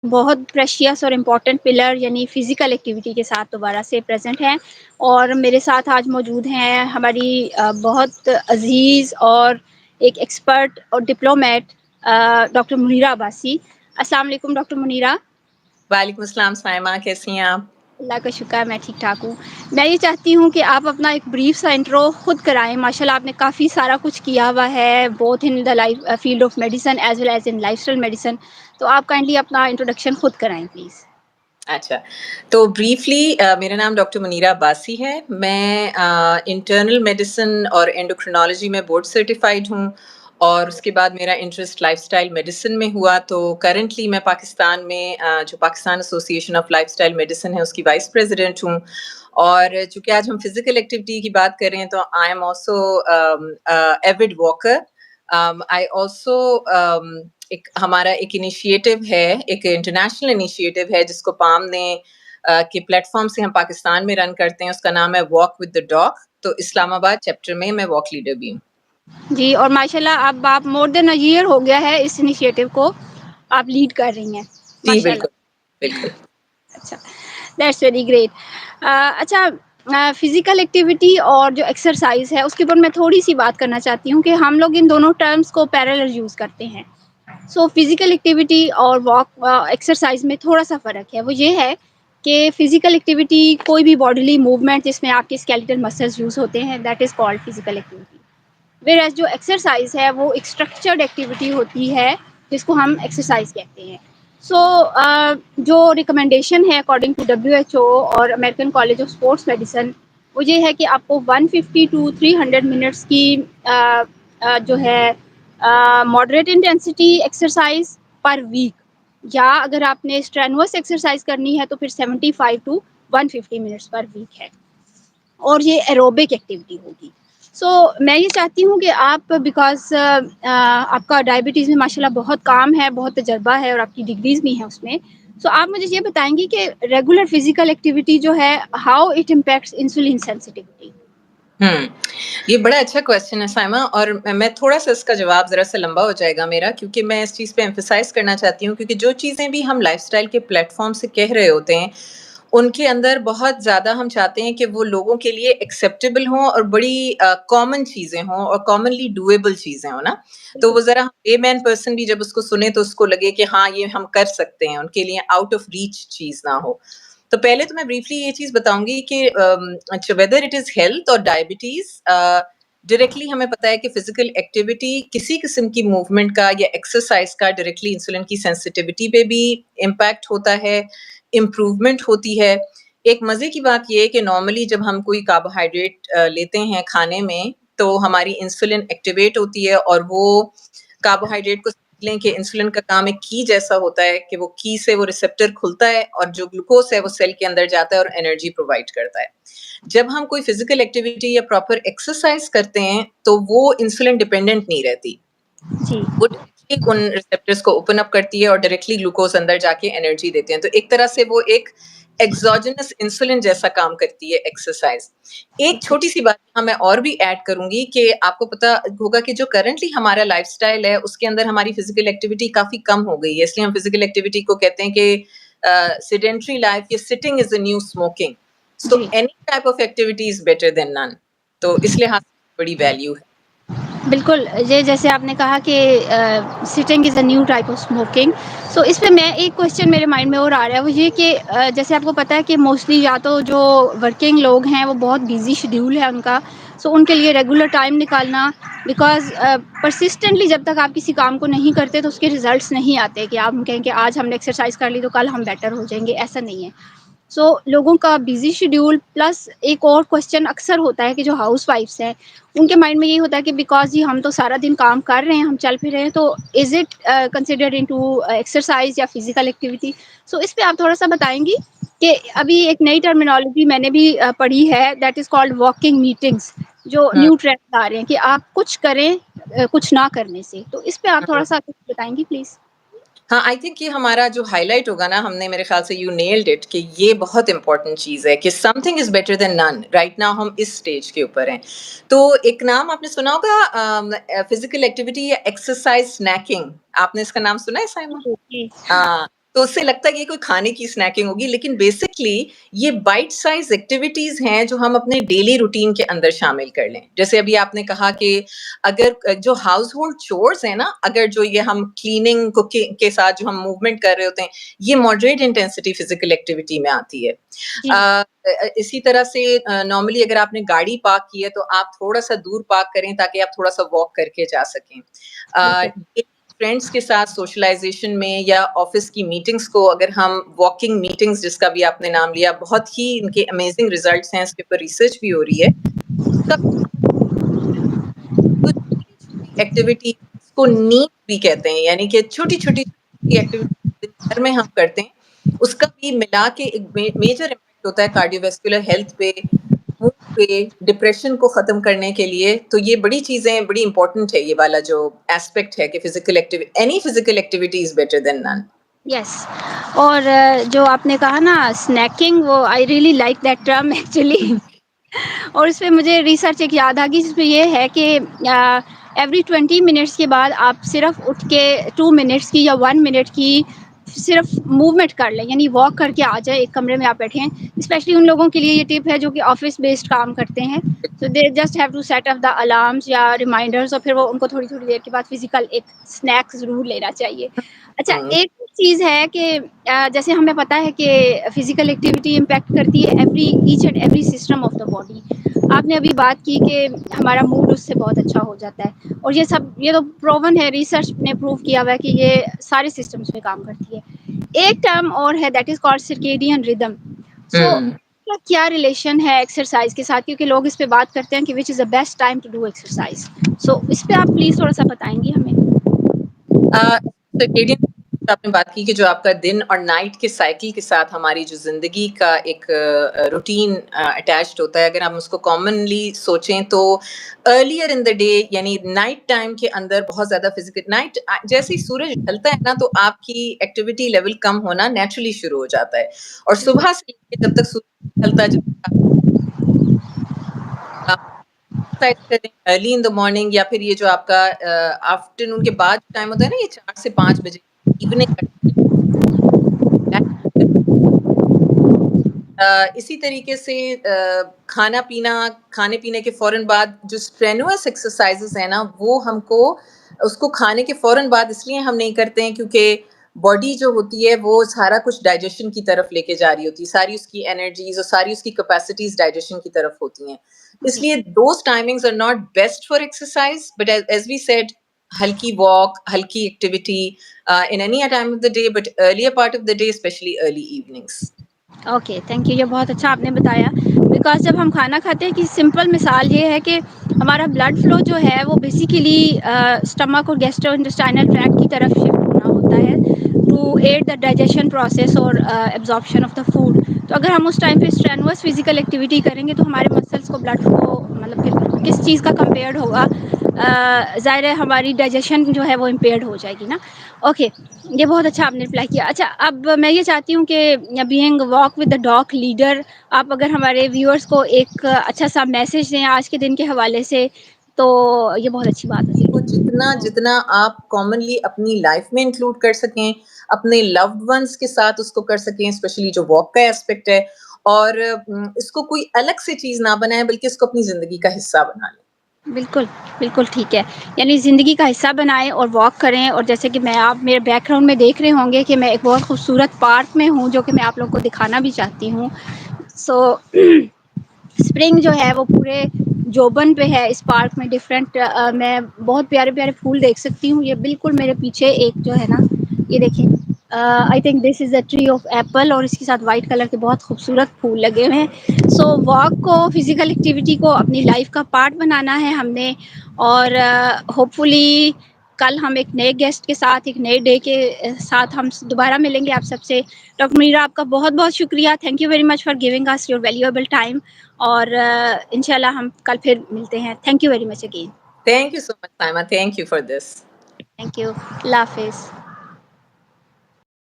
بہت پریشیس اور important pillar یعنی فزیکل ایکٹیویٹی کے ساتھ دوبارہ سے پریزنٹ ہیں، اور میرے ساتھ آج موجود ہیں ہماری بہت عزیز اور ایک ایکسپرٹ اور ڈپلومیٹ ڈاکٹر منیرہ عباسی۔ السلام علیکم ڈاکٹر منیرہ۔ وعلیکم السلام سائمہ، کیسی ہیں آپ؟ اللہ کا شکر ہے میں ٹھیک ٹھاک ہوں۔ میں یہ چاہتی ہوں کہ آپ اپنا ایک بریف سا انٹرو خود کرائیں۔ ماشاءاللہ آپ نے کافی سارا کچھ کیا ہوا ہے، both in the life field of medicine as well as in lifestyle medicine, تو آپ کائنڈلی اپنا انٹروڈکشن خود کرائیں پلیز۔ اچھا، تو بریفلی میرا نام ڈاکٹر منیرہ عباسی ہے۔ میں انٹرنل میڈیسن اور اینڈوکرینالوجی میں بورڈ سرٹیفائیڈ ہوں، اور اس کے بعد میرا انٹرسٹ لائف اسٹائل میڈیسن میں ہوا۔ تو کرنٹلی میں پاکستان میں جو پاکستان ایسوسی ایشن آف لائف اسٹائل میڈیسن ہے اس کی وائس پریزیڈنٹ ہوں۔ اور چونکہ آج ہم فزیکل ایکٹیویٹی کی بات کر رہے ہیں تو I am also avid Walker. I also ہمارا ایک انیشیٹو ہے، ایک انٹرنیشنل انیشیٹو ہے جس کو پام نے کے پلیٹ فارم سے ہم پاکستان میں رن کرتے ہیں، اس کا نام ہے واک ود دا ڈاگ۔ تو اسلام آباد چیپٹر میں واک لیڈر بھی ہوں۔ جی، اور ماشاءاللہ اب آپ مور دین اے ایئر ہو گیا ہے اس انیشیٹو کو آپ لیڈ کر رہی ہیں جی ماشاءاللہ۔ بالکل بالکل۔ اچھا، دیٹس ویری گریٹ۔ اچھا، فزیکل ایکٹیویٹی اور جو ایکسرسائز ہے اس کے اوپر میں تھوڑی سی بات کرنا چاہتی ہوں کہ ہم لوگ ان دونوں ٹرمز کو پیرالل یوز کرتے ہیں۔ سو فزیکل ایکٹیویٹی اور واک ایکسرسائز میں تھوڑا سا فرق ہے، وہ یہ ہے کہ فزیکل ایکٹیویٹی کوئی بھی باڈیلی موومنٹ جس میں آپ کے اسکیلیٹل مسلز یوز ہوتے ہیں، that is called physical activity. Where as جو ایکسرسائز ہے وہ ایک اسٹرکچرڈ ایکٹیویٹی ہوتی ہے جس کو ہم ایکسرسائز کہتے ہیں۔ سو جو ریکمنڈیشن ہے اکارڈنگ ٹو WHO اور American college of sports medicine, وہ یہ ہے کہ آپ کو 150 to 300 منٹس کی جو ہے moderate intensity exercise per week, یا اگر آپ نے اسٹرینوس ایکسرسائز کرنی ہے تو پھر 75 to 150 منٹس پر ویک ہے، اور یہ ایروبک ایکٹیویٹی ہوگی۔ سو میں یہ چاہتی ہوں کہ آپ بیکاز آپ کا ڈائبٹیز میں ماشاءاللہ بہت کام ہے، بہت تجربہ ہے، اور آپ کی ڈگریز بھی ہیں اس میں، سو آپ مجھے یہ بتائیں گی کہ ریگولر فزیکل ایکٹیویٹی جو ہے how it impacts insulin sensitivity. یہ بڑا اچھا کویشچن ہے سائمہ، اور میں تھوڑا سا اس کا جواب ذرا سا لمبا ہو جائے گا میرا، کیونکہ میں اس چیز پہ ایمفسائز کرنا چاہتی ہوں، کیونکہ جو چیزیں بھی ہم لائف سٹائل کے پلیٹ فارم سے کہہ رہے ہوتے ہیں ان کے اندر بہت زیادہ ہم چاہتے ہیں کہ وہ لوگوں کے لیے ایکسیپٹیبل ہوں اور بڑی کامن چیزیں ہوں اور کامنلی ڈویبل چیزیں ہوں نا، تو وہ ذرا اے مین پرسن بھی جب اس کو سنے تو اس کو لگے کہ ہاں یہ ہم کر سکتے ہیں، ان کے لیے آؤٹ آف ریچ چیز نہ ہو۔ تو پہلے تو میں بریفلی یہ چیز بتاؤں گی کہ ویدر اٹ از ہیلتھ اور ڈائبٹیز، ڈائریکٹلی ہمیں پتا ہے کہ فزیکل ایکٹیویٹی کسی قسم کی موومنٹ کا یا ایکسرسائز کا ڈائریکٹلی انسولین کی سینسٹیوٹی پہ بھی امپیکٹ ہوتا ہے، امپروومنٹ ہوتی ہے۔ ایک مزے کی بات یہ ہے کہ نارملی جب ہم کوئی کاربوہائیڈریٹ لیتے ہیں کھانے میں تو ہماری انسولین ایکٹیویٹ ہوتی ہے، اور وہ کاربوہائیڈریٹ کو لیں کہ انسولین کا کام ایک کی جیسا ہوتا ہے کہ وہ کی سے وہ ریسپٹر کھلتا ہے اور جو گلوکوز ہے وہ سیل کے اندر جاتا ہے اور انرجی پرووائڈ کرتا ہے۔ جب ہم کوئی فزیکل ایکٹیویٹی یا پراپر ایکسرسائز کرتے ہیں تو وہ انسولین ڈیپینڈنٹ نہیں رہتی، جی وہ ڈائریکٹلی ان ریسپٹرز کو اوپن اپ کرتی ہے اور ڈائریکٹلی گلوکوز اندر جا کے انرجی دیتے ہیں، تو ایک طرح سے وہ ایک ایکزوجنس انسولین جیسا کام کرتی ہے ایکسرسائز۔ ایک چھوٹی سی بات میں اور بھی ایڈ کروں گی کہ آپ کو پتا ہوگا کہ جو کرنٹلی ہمارا لائف سٹائل ہے اس کے اندر ہماری فزیکل ایکٹیویٹی کافی کم ہو گئی ہے، اس لیے ہم فزیکل ایکٹیویٹی کو کہتے ہیں کہ سیڈنٹری لائف یا sitting is a new smoking, so جی any type of activity is better than none, تو اس لحاظ سے بڑی ویلیو ہے۔ بالکل، یہ جیسے آپ نے کہا کہ sitting is a new type of smoking, so اس پہ میں ایک کوشچن میرے مائنڈ میں اور آ رہا ہے، وہ یہ کہ جیسے آپ کو پتہ ہے کہ موسٹلی یا تو جو ورکنگ لوگ ہیں وہ بہت بیزی شیڈیول ہے ان کا، سو ان کے لیے ریگولر ٹائم نکالنا، بیکاز پرسسٹنٹلی جب تک آپ کسی کام کو نہیں کرتے تو اس کے ریزلٹس نہیں آتے کہ آپ کہیں کہ آج ہم نے ایکسرسائز کر لی تو کل ہم بیٹر ہو جائیں گے، ایسا نہیں ہے۔ سو لوگوں کا بیزی شیڈیول پلس ایک اور کوشچن اکثر ہوتا ہے کہ جو ہاؤس وائفس ہیں ان کے مائنڈ میں یہ ہوتا ہے کہ بیکاز جی ہم تو سارا دن کام کر رہے ہیں، ہم چل پھر رہے ہیں، تو is it considered into exercise یا فزیکل ایکٹیویٹی؟ سو اس پہ آپ تھوڑا سا بتائیں گی کہ ابھی ایک نئی ٹرمینالوجی میں نے بھی پڑھی ہے، that is called walking meetings, جو نیو ٹرینڈ آ رہے ہیں کہ آپ کچھ کریں کچھ نہ کرنے سے، تو اس پہ آپ تھوڑا سا کچھ بتائیں گی پلیز؟ ہاں، آئی تھنک یہ ہمارا جو ہائی لائٹ ہوگا نا، ہم نے میرے خیال سے یو نیلڈ اٹ کہ یہ بہت امپورٹنٹ چیز ہے کہ some thing is better than نن۔ رائٹ ناؤ ہم اس اسٹیج کے اوپر ہیں، تو ایک نام آپ نے سنا ہوگا فزیکل ایکٹیویٹی یا ایکسرسائز اسنیکنگ، آپ نے اس کا نام سنا ہے سائمہ؟ جی ہاں، تو اس سے لگتا ہے کہ یہ کوئی کھانے کی اسنیکنگ ہوگی، لیکن بیسکلی یہ بائٹ سائز ایکٹیویٹیز ہیں جو ہم اپنے ڈیلی روٹین کے اندر شامل کر لیں. جیسے ابھی آپ نے کہا کہ اگر جو ہاؤس ہولڈ چورز ہیں نا، اگر جو یہ ہم کلیننگ کوکنگ کے ساتھ جو ہم موومنٹ کر رہے ہوتے ہیں، یہ ماڈریٹ انٹینسٹی فزیکل ایکٹیویٹی میں آتی ہے. جی اسی طرح سے نارملی اگر آپ نے گاڑی پارک کی ہے تو آپ تھوڑا سا دور پارک کریں تاکہ آپ تھوڑا سا واک کر کے جا سکیں. بالکل فرینڈس کے ساتھ سوشلائزیشن میں یا آفس کی میٹنگس کو اگر ہم واکنگ میٹنگس جس کا بھی آپ نے نام لیا، بہت ہی ان کے امیزنگ ریزلٹس ہیں، اس کے اوپر ریسرچ بھی ہو رہی ہے. اس کا تو چھوٹی چھوٹی ایکٹیویٹی اس کو نیڈ بھی کہتے ہیں، یعنی کہ چھوٹی چھوٹی ایکٹیویٹی دن بھر میں ہم کرتے ہیں، اس کا بھی ملا کے ایک میجر امپیکٹ ہوتا ہے کارڈیو ویسکولر ہیلتھ پہ، موڈ پہ، ڈپریشن کو ختم کرنے کے لیے. تو یہ بڑی چیزیں بڑی امپورٹنٹ ہے، یہ والا جو ایسپیکٹ ہے کہ physical activity, any physical activity is better than نن. یس اور جو آپ نے کہا نا اسنیکنگ، وہ I really like that term actually. اور اس پہ مجھے ریسرچ ایک یاد آ گئی جس میں یہ ہے کہ ایوری 20 منٹس کے بعد آپ صرف اٹھ کے 2 منٹس کی یا 1 منٹ کی صرف موومنٹ کر لیں، یعنی واک کر کے آ جائے. ایک کمرے میں آپ بیٹھے ہیں، اسپیشلی ان لوگوں کے لیے یہ ٹپ ہے جو کہ آفس بیسڈ کام کرتے ہیں. So they just have to set up the alarms یا ریمائنڈرس، اور پھر وہ ان کو تھوڑی تھوڑی دیر کے بعد فزیکل ایک اسنیک ضرور لینا چاہیے. اچھا ایک چیز ہے کہ جیسے ہمیں پتہ ہے کہ فزیکل ایکٹیویٹی امپیکٹ کرتی ہے each and every system of the body. آپ نے ابھی بات کی کہ ہمارا موڈ اس سے بہت اچھا ہو جاتا ہے، اور یہ تو پروون ہے، ریسرچ نے پروو کیا ہوا ہے کہ یہ سارے سسٹمس میں کام کرتی ہے. ایک ٹرم اور ہے دیٹ از کالڈ سرکیڈین ردم. سو کیا ریلیشن ہے ایکسرسائز کے ساتھ، کیونکہ لوگ اس پہ بات کرتے ہیں کہ which is the best time to do exercise. So اس پہ آپ پلیز تھوڑا سا بتائیں گی ہمیں. سرکیڈین آپ نے بات کی کہ جو آپ کا دن اور نائٹ کے سائیکل کے ساتھ ہماری جو زندگی کا ایک روٹین اٹیچڈ ہوتا ہے. اگر ہم اس کو کامنلی سوچیں تو ارلیئر ان دا ڈے، یعنی نائٹ ٹائم کے اندر بہت زیادہ فزیکل، نائٹ جیسے ہی سورج ڈھلتا ہے نا تو آپ کی ایکٹیویٹی لیول کم ہونا نیچرلی شروع ہو جاتا ہے. اور صبح سے لے کے جب تک سورج ڈھلتا ہے، جب ایکسرسائز کریں ارلی ان دا مارننگ، یا پھر یہ جو آپ کا آفٹر نون کے بعد ٹائم ہوتا ہے نا، یہ 4 سے 5 بجے ایوننگ کا ٹائم. اسی طریقے سے کھانے پینے کے فوراً بعد جو اسٹرینوس ایکسرسائزز ہیں نا، وہ ہم کو اس کو کھانے کے فوراً بعد اس لیے ہم نہیں کرتے ہیں کیونکہ باڈی جو ہوتی ہے وہ سارا کچھ ڈائجیشن کی طرف لے کے جا رہی ہوتی ہے، ساری اس کی انرجیز اور ساری اس کی کیپیسٹیز ڈائجیشن کی طرف ہوتی ہیں. اس جی لیے those timings are not best for exercise, but as we said, ہلکی واک، ہلکی activity in any time of the day, but earlier part of the day, especially early evenings. Okay thank you. یہ بہت اچھا آپ نے بتایا، because جب ہم کھانا کھاتے ہیں، کہ سمپل مثال یہ ہے کہ ہمارا بلڈ فلو جو ہے وہ بیسیکلی اسٹمک اور گیسٹرو انٹسٹائنل ٹریکٹ کی طرف شفٹ ہونا ہوتا ہے to aid the digestion process اور ایبزارپشن آف دا فوڈ. تو اگر ہم اس ٹائم پہ اسٹرینوس فزیکل ایکٹیویٹی کریں گے تو ہمارے مسلس کو بلڈ فلو مطلب کہ کس چیز کا کمپیئرڈ ہوگا، ظاہر ہے ہماری ڈائجیشن جو ہے وہ امپیئرڈ ہو جائے گی نا. اوکے یہ بہت اچھا آپ نے رپلائی کیا. اچھا اب میں یہ چاہتی ہوں کہ being walk with the dog leader, آپ اگر ہمارے ویورس کو ایک اچھا سا میسج دیں آج کے دن کے حوالے سے تو یہ بہت اچھی بات کو ہوگی. جتنا آپ کامنلی اپنی لائف میں انکلوڈ کر سکیں، اپنے لوڈ ونس کے ساتھ اس کو کر سکیں، اسپیشلی جو واک کا ایسپیکٹ ہے، اور اس کو کوئی الگ سے چیز نہ بنائیں بلکہ اس کو اپنی زندگی کا حصہ بنا لیں. بالکل بالکل ٹھیک ہے، یعنی زندگی کا حصہ بنائیں اور واک کریں. اور جیسے کہ آپ میرے بیک گراؤنڈ میں دیکھ رہے ہوں گے کہ میں ایک بہت خوبصورت پارک میں ہوں جو کہ میں آپ لوگ کو دکھانا بھی چاہتی ہوں. سو اسپرنگ جو ہے وہ پورے جوبن پہ ہے اس پارک میں. ڈفرینٹ میں بہت پیارے پیارے پھول دیکھ سکتی ہوں. یہ بالکل میرے پیچھے ایک جو ہے نا، یہ دیکھیں، I think this is a tree of apple, اور اس کے ساتھ وائٹ کلر کے بہت خوبصورت پھول لگے ہوئے ہیں. سو واک کو، فزیکل ایکٹیویٹی کو اپنی لائف کا پارٹ بنانا ہے ہم نے. اور ہوپ فلی کل ہم ایک نئے گیسٹ کے ساتھ، ایک نئے ڈے کے ساتھ ہم دوبارہ ملیں گے آپ سب سے. ڈاکٹر منیرہ آپ کا بہت بہت شکریہ. Thank you very much for giving اس یور ویلیویبل ٹائم. اور انشاءاللہ ہم کل پھر ملتے ہیں. Thank you very much again. Thank you so much Saima, thank you for this. Thank you. اللہ حافظ.